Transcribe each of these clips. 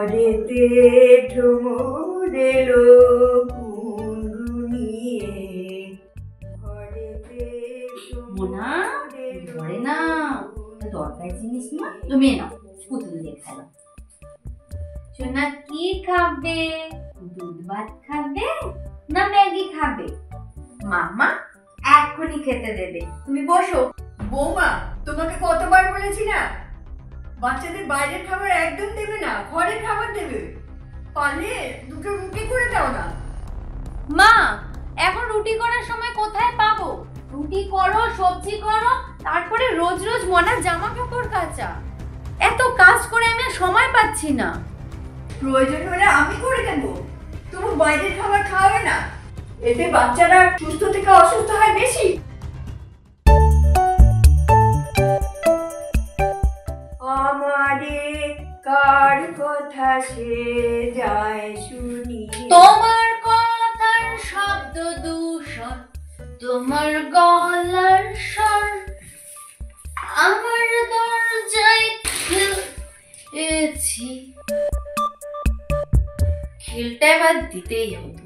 ঘরেতে ঠুমুর এলো গুনগুনিয়ে, ঘরেতে মোনা ধরে না দরকারি জিনিস না, তুমি নাও পুতুল দিয়ে খেলো। সোনা কি খাবে? দুধ ভাত খাবে না ম্যাগি খাবে? মামা এখনই খেতে দেবে, তুমি বসো। বৌমা, তোমাকে কতবার বলেছি না বাচ্চাদের বাইরের খাবার একদম দেবে না, ঘরের খাবার দেবে। পারলে দুটো রুটি করে দাও না। মা এখন রুটি করার সময় কোথায় পাবো? রুটি করো, সবজি করো, তারপরে রোজ রোজ মনার জামা কাপড় কাচা, এত কাজ করে আমি আর সময় পাচ্ছি না। প্রয়োজন হলে আমি করে দেবো, তবু বাইরের খাবার খাওয়াবে না, এতে বাচ্চারা সুস্থ থেকে অসুস্থ হয় বেশি। আমারে কার কথা সে যায় শুনি, তোমার কথার শব্দ দূষণ, তোমার গলার স্বর আমার দরজায় খেলছি। খেলটা এবার দিতেই হতো।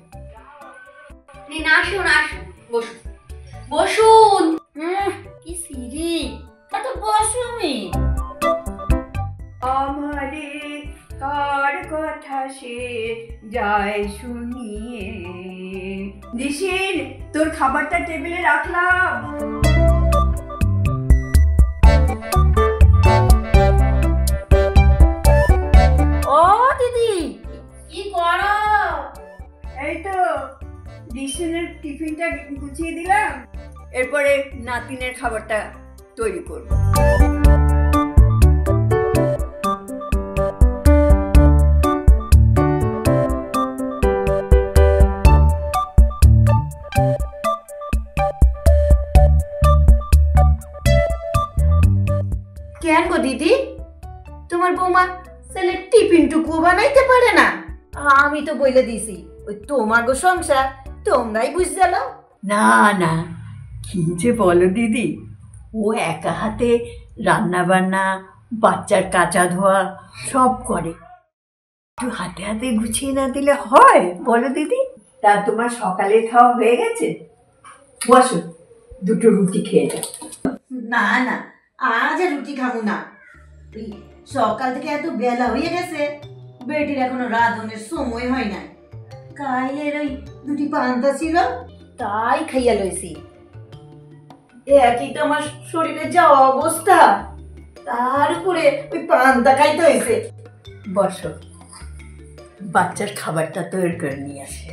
আসুন আসুন, বসুন বসুন। কি সিরি, এত বসুমি। আমারে কার কথা সে যায় শুনিয়ে, দিশিন তোর খাবারটা টেবিলে রাখলাম। ও দিদি কি করো? এই তো দিশিনের টিফিনটা গুছিয়ে দিলাম, এরপরে নাতিনের খাবারটা তৈরি করব। কেন গো দিদি, তোমার বৌমা ছেলের টিফিনটুকু বানাইতে পারে না? আমি তো বলে দিছি ওই তোমার গো সংসার, তোমরাই বুঝতে নাও। না না, কি যে বলো দিদি, ও একা হাতে রান্না বান্না, বাচ্চার কাচা ধোয়া সব করে, একটু হাতে হাতে গুছিয়ে না দিলে হয় বলো দিদি? তা তোমার সকালে খাওয়া হয়ে গেছে? বসো, দুটো রুটি খেয়ে যাও। না না, আজ আর রুটি খাবো না। ওই সকাল থেকে এত বেলা হয়ে গেছে, বেটির এখনো রাঁধনের সময় হয় নাই। কাইলের ওই দুটি পান্তা ছিল, তাই খাইয়া লইছি। একই তো আমার শরীরে যা অবস্থা, তার উপরে ওই পান্তা খাইতে হয়েছে। বসো, বাচ্চার খাবারটা তৈরি করে নিয়ে আসে।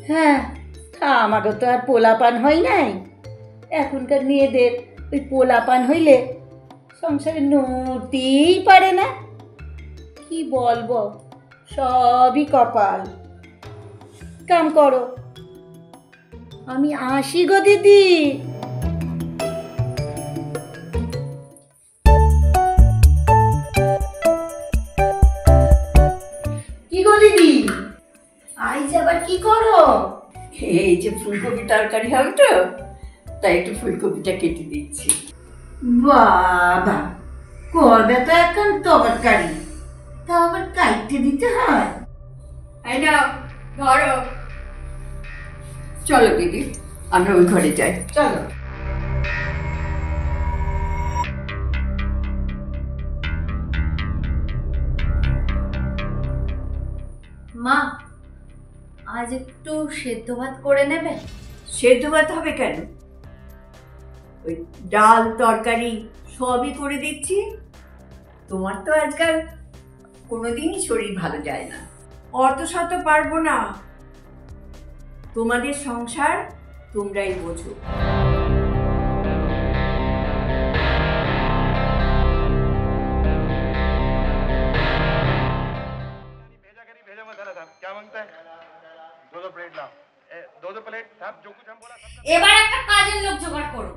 হ্যাঁ, আমাকে তো আর পোলাপান হয় নাই। এখনকার মেয়েদের ওই পোলাপান হইলে সংসারে নড়তেই পারে না। কি বলবো, সবই কপাল। কাম করো, আমি আসি গো দিদি। কি গো দিদি, আইজ আবার কি করো? এই যে ফুলকপি তরকারি হবে তো, তাই একটু ফুলকপিটা কেটে দিচ্ছি। বাবা, করবে তো এখন তরকারি, তা আবার কাটতে দিতে হয়? এই নাও ধরো। চলো দিদি, আমরা ওই ঘরে যাই। চলো। মা আজ একটু সেদ্ধ ভাত করে নেবে? সেদ্ধ ভাত হবে কেন? ওই ডাল তরকারি সবই করে দিচ্ছি। তোমার তো আজকাল কোনোদিনই শরীর ভালো যায় না, অত শত পারবো না। তোমাদের সংসার তোমরাই বোঝো। এবার একটা কাজের লোক জোগাড় করো,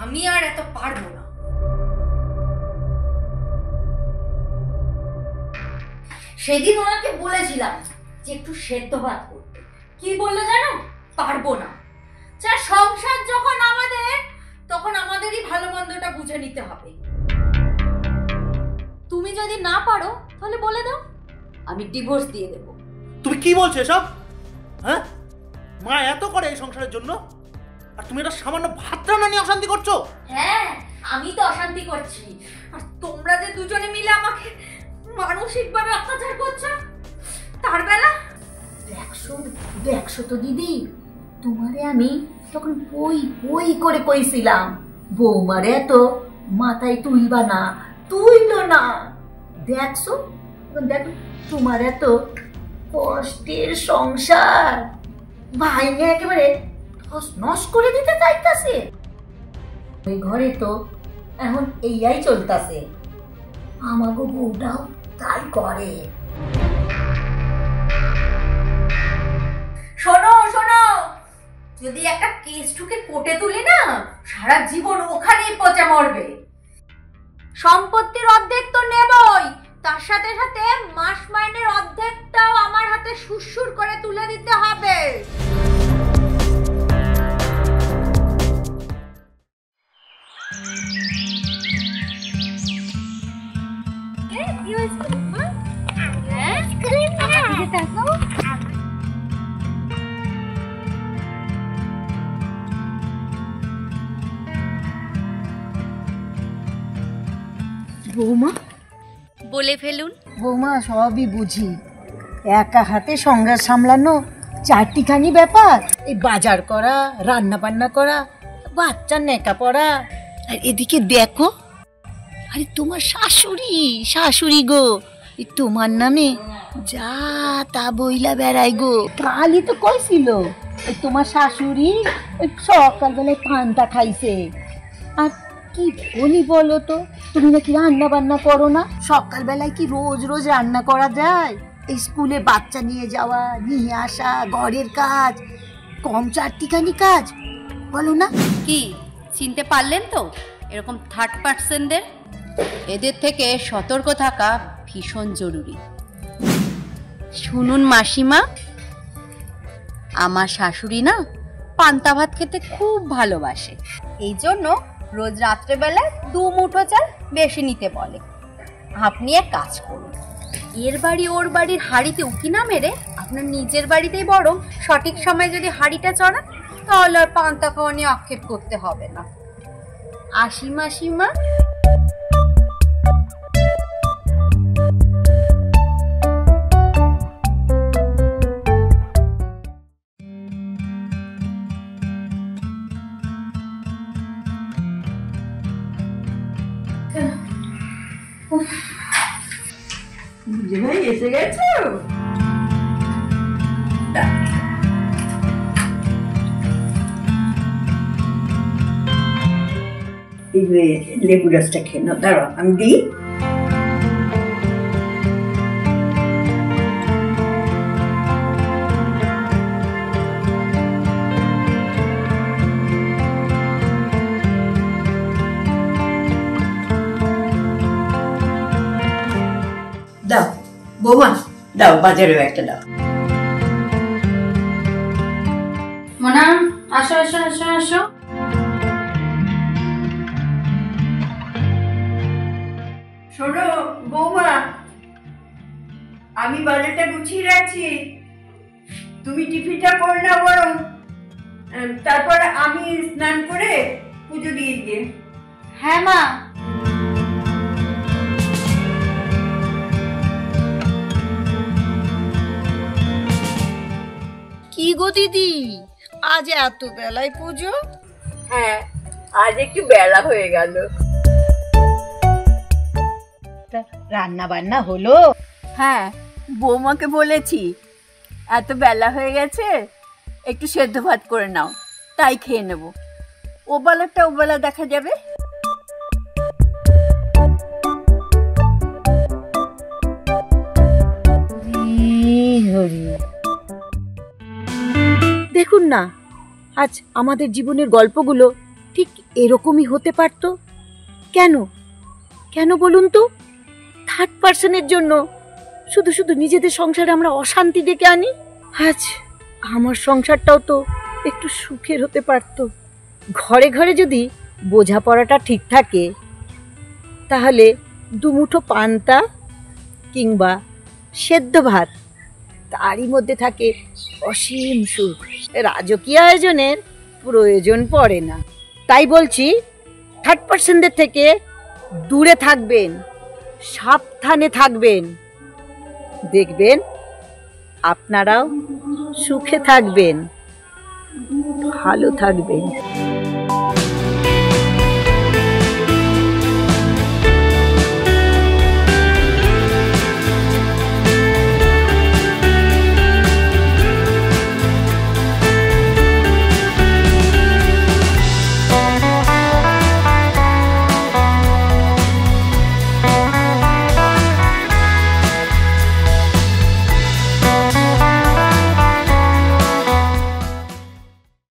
আমি আর এত পারবো না। সেদিন ওনাকে বলেছিলাম যে একটু সেদ্ধ ভাত করতে, কি বললো জানো? পারবো না। যা সংসার যখন আমাদের, তখন আমাদেরই ভালো মন্দটা বুঝে নিতে হবে। তুমি যদি না পারো তাহলে বলে দাও, আমি ডিভোর্স দিয়ে দেব। তুমি কি বলছো এসব? হ্যাঁ, মা এত করে এই সংসারের জন্য, আর তুমি এটা সামান্য ভাত রান্না নিয়ে অশান্তি করছো? হ্যাঁ, আমি তো অশান্তি করছি, আর তোমরা যে দুজনে মিলে আমাকে মানসিকভাবে অত্যাচার করছো তার বেলা। দেখছো তো দিদি, তোমারে আমি তখন বই করে কইছিলাম বৌমারে তো মাথায় তুলবা না, তুইলো না। দেখছো দেখো, তোমার এত কষ্টের সংসার ভাইকে একেবারে নষ্ট করে দিতে চাইতাছে। ওই ঘরে তো এখন এইয়াই চলতাছে, আমাগো বউটাও তাই করে। শোনো শোনো, যদি একটা কেস ঠুকে কোর্টে তুলি না, সারা জীবন ওখানেই পচে মরবে। সম্পত্তির অর্ধেক তো নেবই, তার সাথে সাথে মাস মাইনের অর্ধেকটাও আমার হাতে সুরসুর করে তুলে দিতে হবে। বৌমা বলে ফেলুন। বৌমা সবই বুঝি, একা হাতে সংসার সামলানো চারটিখানি ব্যাপার। এই বাজার করা, রান্না বান্না করা, বাচ্চার নেকা পড়া, আর এদিকে দেখো, আরে তোমার শাশুড়ি গো, তোমার নামে যা তা বইলা বেড়াই গো। কালই তো কইছিল তোমার শাশুড়ি সকালবেলায় পান্তা খাইছে। আর কি বলি বলো তো, তুমি নাকি রান্না বান্না করো না? সকালবেলায় কি রোজ রোজ রান্না করা যায়? এই স্কুলে বাচ্চা নিয়ে যাওয়া, নিয়ে আসা, ঘরের কাজ, কম চারটিখানি কাজ বলো না? কি চিনতে পারলেন তো এরকম থার্ড পার্সনদের? এদের থেকে সতর্ক থাকা ভীষণ জরুরি। শুনুন মাসিমা, আমার শাশুড়ি না পান্তা ভাত খেতে খুব ভালোবাসে, এই জন্য রোজ রাত্রেবেলায় 2 মুঠো চাল বেশি নিতে বলে। আপনি এক কাজ করুন, এর বাড়ি ওর বাড়ির হাঁড়িতে উকি না মেরে আপনার নিজের বাড়িতেই বরং সঠিক সময়ে যদি হাঁড়িটা চড়ান, তাহলে আর পান্তা খাওয়া নিয়ে আক্ষেপ করতে হবে না। আসি মাসিমা। ভাই এসে গেছো? লেবু রসটা খেয়ে নাও, দাঁড়াও আমি দিই। দাও বৌমা, দাও বাজারেও একটা দাও। মোনা আসো আসো আসো আসো। শোনো বৌমা, আমি বাজারটা গুছিয়ে রাখছি, তুমি টিফিনটা করে নাও বরং, তারপর আমি স্নান করে পুজো দিয়ে দিয়ে। হ্যাঁ মা। কি গো দিদি, আজ এত বেলায় পুজো? হ্যাঁ, আজ একটু বেলা হয়ে গেল। রান্না বান্না হলো? হ্যাঁ, বৌমাকে বলেছি এত বেলা হয়ে গেছে, একটু সেদ্ধ ভাত করে নাও, তাই খেয়ে নেব। ওবেলাটা ওবেলা দেখা যাবে। দেখুন না, আজ আমাদের জীবনের গল্পগুলো ঠিক এরকমই হতে পারতো। কেন কেন বলুন তো? থার্ড পার্সনের জন্য শুধু শুধু নিজেদের সংসারে আমরা অশান্তি ডেকে আনি। আজ আমার সংসারটাও তো একটু সুখের হতে পারতো। ঘরে ঘরে যদি বোঝাপড়াটা ঠিক থাকে, তাহলে 2 মুঠো পান্তা কিংবা সেদ্ধ ভাত, তারই মধ্যে থাকে অসীম সুখ। রাজকীয় আয়োজনের প্রয়োজন পড়ে না। তাই বলছি, থার্ড পার্সনদের থেকে দূরে থাকবেন, সাবধানে থাকবেন। দেখবেন আপনারাও সুখে থাকবেন, ভালো থাকবেন।